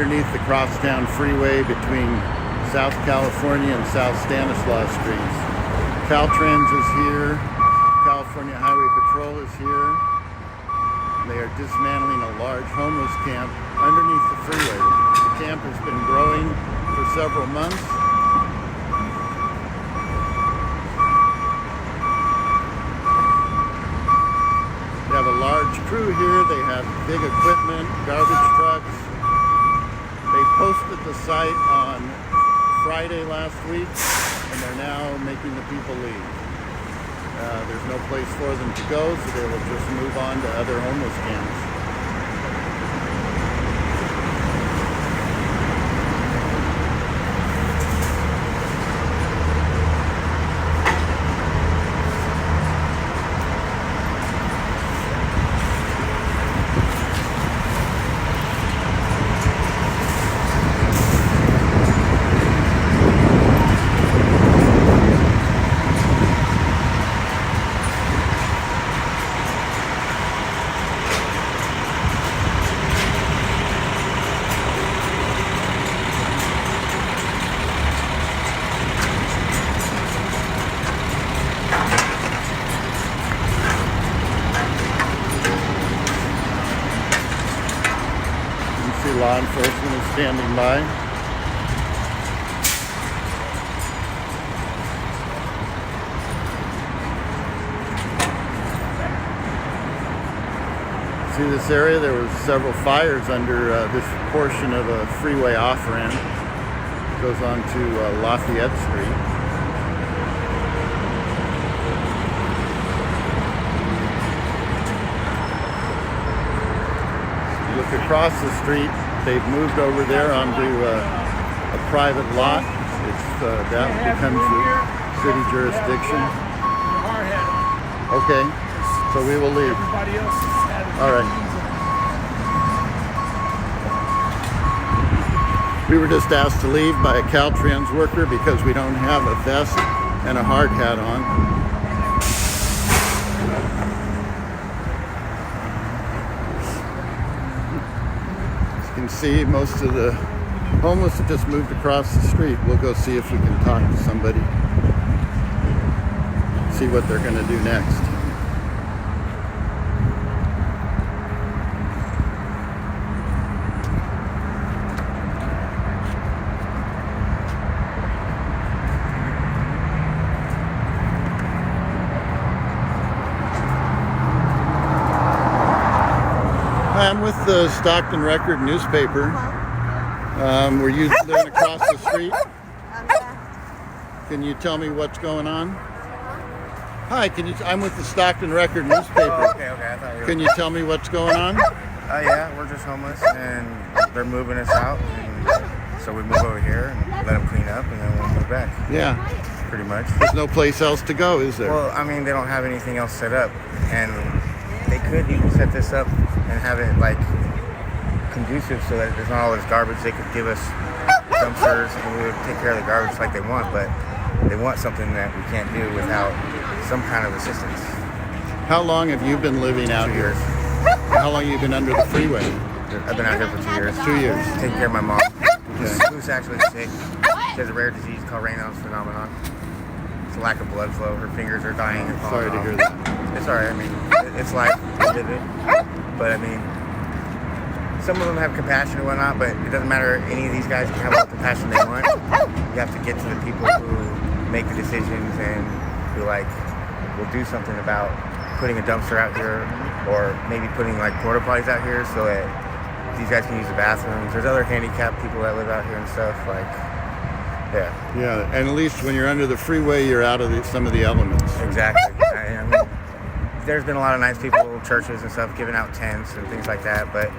underneath the Crosstown freeway between South California and South Stanislaus Streets. Caltrans is here. California Highway Patrol is here. They are dismantling a large homeless camp underneath the freeway. The camp has been growing for several months. They have a large crew here. They have big equipment, garbage trucks. They posted the site on Friday last week, and they're now making the people leave. There's no place for them to go, so they will just move on to other homeless camps. Law enforcement is standing by. See this area? There was several fires under this portion of a freeway off-ramp. It goes on to Lafayette Street. Look across the street. They've moved over there onto a private lot. That becomes the city jurisdiction. Okay, so we will leave. All right. We were just asked to leave by a Caltrans worker because we don't have a vest and a hard hat on. You can see most of the homeless have just moved across the street. We'll go see if we can talk to somebody, see what they're going to do next. I'm with the Stockton Record newspaper. Were you living across the street? Yeah. Can you tell me what's going on? Hi, I'm with the Stockton Record newspaper. Oh, okay. I thought you were... Can you tell me what's going on? Yeah, we're just homeless, and they're moving us out, and so we move over here and let them clean up, and then we'll move back. Yeah. Pretty much. There's no place else to go, is there? Well, I mean, they don't have anything else set up, and they could even set this up and have it like conducive so that there's not all this garbage. They could give us dumpsters and we would take care of the garbage like they want, but they want something that we can't do without some kind of assistance. How long have you been living out 2 here? years. How long have you been under the freeway? I've been out here for 2 years. 2 years. Taking care of my mom, Okay. who's actually sick. She has a rare disease called Raynaud's phenomenon. It's a lack of blood flow. Her fingers are dying and falling Sorry to off. hear that. It's alright. I mean, it's life. We live it. But I mean, some of them have compassion and whatnot, but it doesn't matter. Any of these guys can have all the compassion they want. You have to get to the people who make the decisions and be like, we'll do something about putting a dumpster out here, or maybe putting like porta potties out here so that these guys can use the bathrooms. There's other handicapped people that live out here and stuff. Like, yeah. Yeah, and at least when you're under the freeway, you're out of some of the elements. Exactly. I mean, there's been a lot of nice people, churches and stuff, giving out tents and things like that, but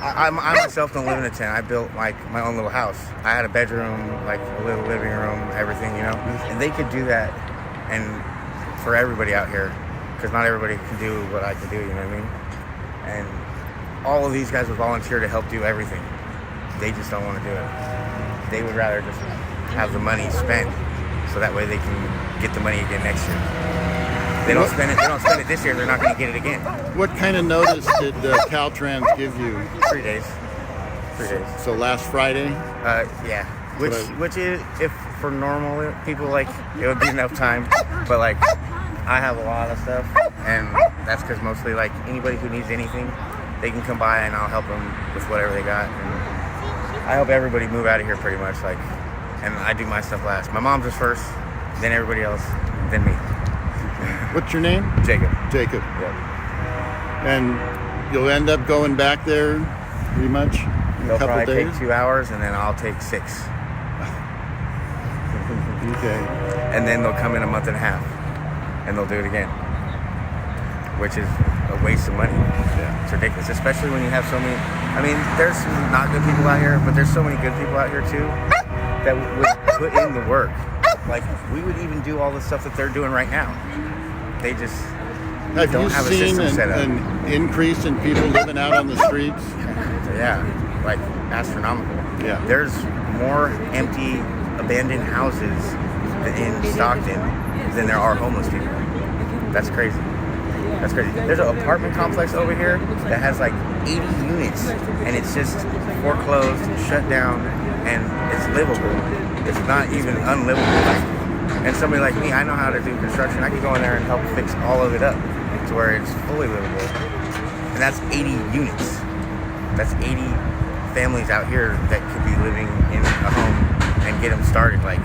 I myself don't live in a tent. I built like my own little house. I had a bedroom, like a little living room, everything, you know. And they could do that, and for everybody out here, because not everybody can do what I can do. You know what I mean? And all of these guys would volunteer to help do everything. They just don't want to do it. They would rather just have the money spent, so that way they can get the money again next year. They don't spend it. They don't spend it this year. They're not going to get it again. What kind of notice did Caltrans give you? 3 days. 3 days. So last Friday? Yeah. But Which is, if for normal people, like, it would be enough time. But, like, I have a lot of stuff. And that's because mostly, like, anybody who needs anything, they can come by and I'll help them with whatever they got. And I help everybody move out of here pretty much. Like, and I do my stuff last. My mom's is first, then everybody else, then me. What's your name? Jacob. Jacob. Yep. And you'll end up going back there pretty much in They'll a couple probably days? take 2 hours, and then I'll take 6. Okay. And then they'll come in a month and a half, and they'll do it again, which is a waste of money. Yeah. It's ridiculous, especially when you have so many. I mean, there's some not good people out here, but there's so many good people out here too that would put in the work. Like, we would even do all the stuff that they're doing right now. They just Have don't you have a seen system set up. an increase in people living out on the streets? Yeah, like astronomical. Yeah. There's more empty, abandoned houses in Stockton than there are homeless people. That's crazy. That's crazy. There's an apartment complex over here that has like 80 units, and it's just foreclosed, shut down, and it's livable. It's not even unlivable. And somebody like me, I know how to do construction. I can go in there and help fix all of it up to where it's fully livable. And that's 80 units. That's 80 families out here that could be living in a home and get them started. Like,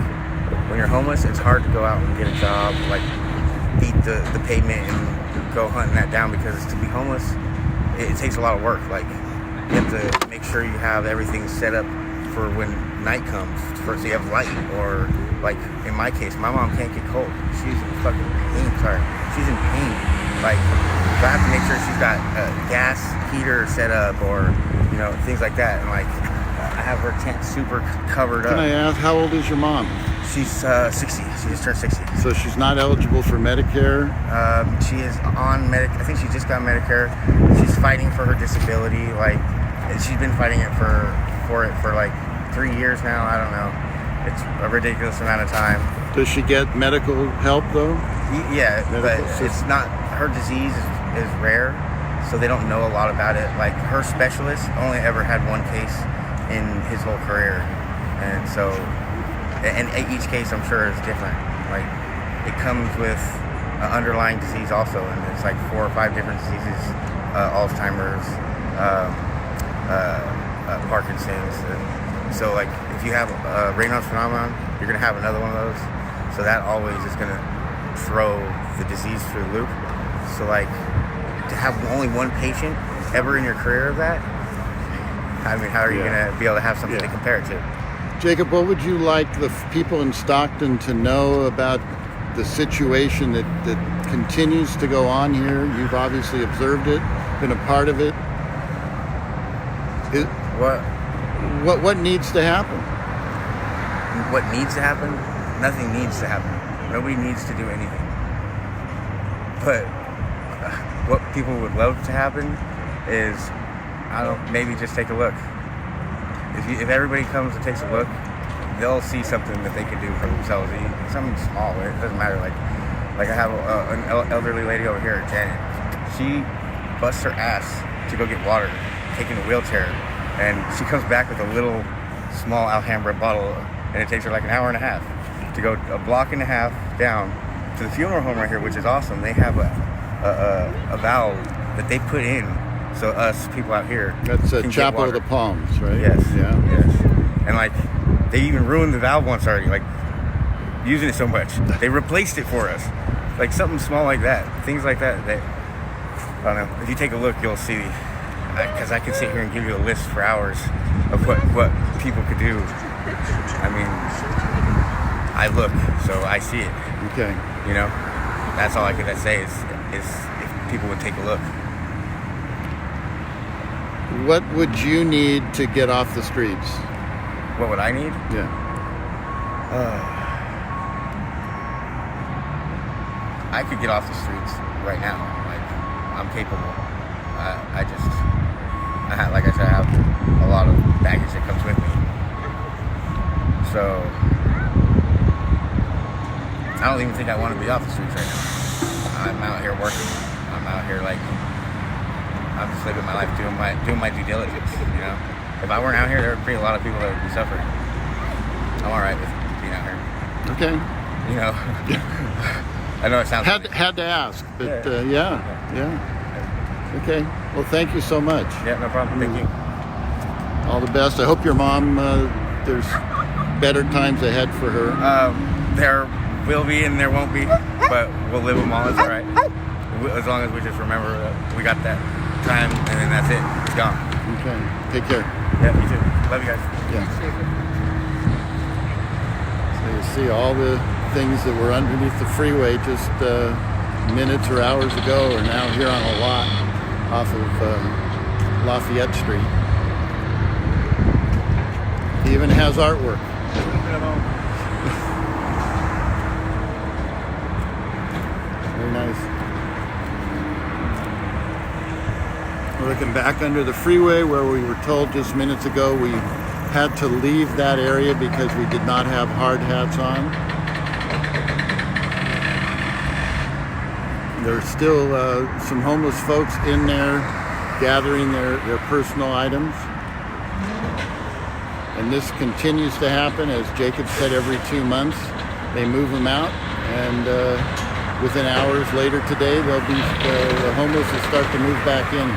when you're homeless, it's hard to go out and get a job, like beat the pavement and go hunting that down, because to be homeless, it takes a lot of work. Like, you have to make sure you have everything set up for when night comes, so you have light. Or like in my case, my mom can't get cold. She's in fucking pain. She's in pain. Like, so I have to make sure she's got a gas heater set up, or things like that. And like, I have her tent super covered up. Can I ask, how old is your mom? She's 60. She just turned 60. So she's not eligible for Medicare? She is on I think she just got Medicare. She's fighting for her disability. Like, and she's been fighting it for it for like 3 years now. I don't know. It's a ridiculous amount of time. Does she get medical help though? Yeah, but Medical it's not. Her disease is rare, so they don't know a lot about it. Like, her specialist only ever had one case in his whole career, and so. And each case, I'm sure, is different. Like, it comes with an underlying disease also, and it's like 4 or 5 different diseases: Alzheimer's, Parkinson's. And so, like, if you have Raynaud's phenomenon, you're gonna have another one of those. So that always is gonna throw the disease through the loop. So, like, to have only one patient ever in your career of that, I mean, how are you gonna be able to have something to compare it to? Jacob, what would you like the people in Stockton to know about the situation that continues to go on here? You've obviously observed it, been a part of it. What needs to happen? What needs to happen? Nothing needs to happen. Nobody needs to do anything. But what people would love to happen is, maybe just take a look. If everybody comes and takes a look, they'll see something that they can do for themselves. Something small. It doesn't matter. Like I have an elderly lady over here, Janet. She busts her ass to go get water, taking a wheelchair, and she comes back with a little small Alhambra bottle, and it takes her like an hour and a half to go a block and a half down to the funeral home right here, which is awesome. They have a valve that they put in. So us people out here, that's a Chapel of the Palms, right? Yes. Yeah. Yes. And like, they even ruined the valve once already. Like, using it so much, they replaced it for us. Like, something small like that, things like that. That, I don't know. If you take a look, you'll see. Because I can sit here and give you a list for hours of what people could do. I mean, I look, so I see it. Okay. That's all I could say is if people would take a look. What would you need to get off the streets? What would I need? Yeah. I could get off the streets right now. Like, I'm capable. Like I said, I have a lot of baggage that comes with me. So, I don't even think I want to be off the streets right now. I'm out here working. I'm out here, like, I'm just living my life, doing my due diligence, if I weren't out here, there would be a lot of people that would be suffering. I'm all right with being out here. Okay. You know, I know it sounds Had to ask, but yeah. Okay. Well, thank you so much. Yeah, no problem. Thank you. All the best. I hope your mom, there's better times ahead for her. There will be and there won't be, but we'll live them all. It's all right. As long as we just remember that we got that time and then that's it. It's gone. Okay. Take care. Yeah, you too. Love you guys. Yeah. So you see all the things that were underneath the freeway just minutes or hours ago are now here on a lot off of Lafayette Street. He even has artwork. Very nice. We're looking back under the freeway where we were told just minutes ago we had to leave that area because we did not have hard hats on. There's still some homeless folks in there gathering their personal items. And this continues to happen, as Jacob said, every 2 months. They move them out, and within hours later today, the homeless will start to move back in.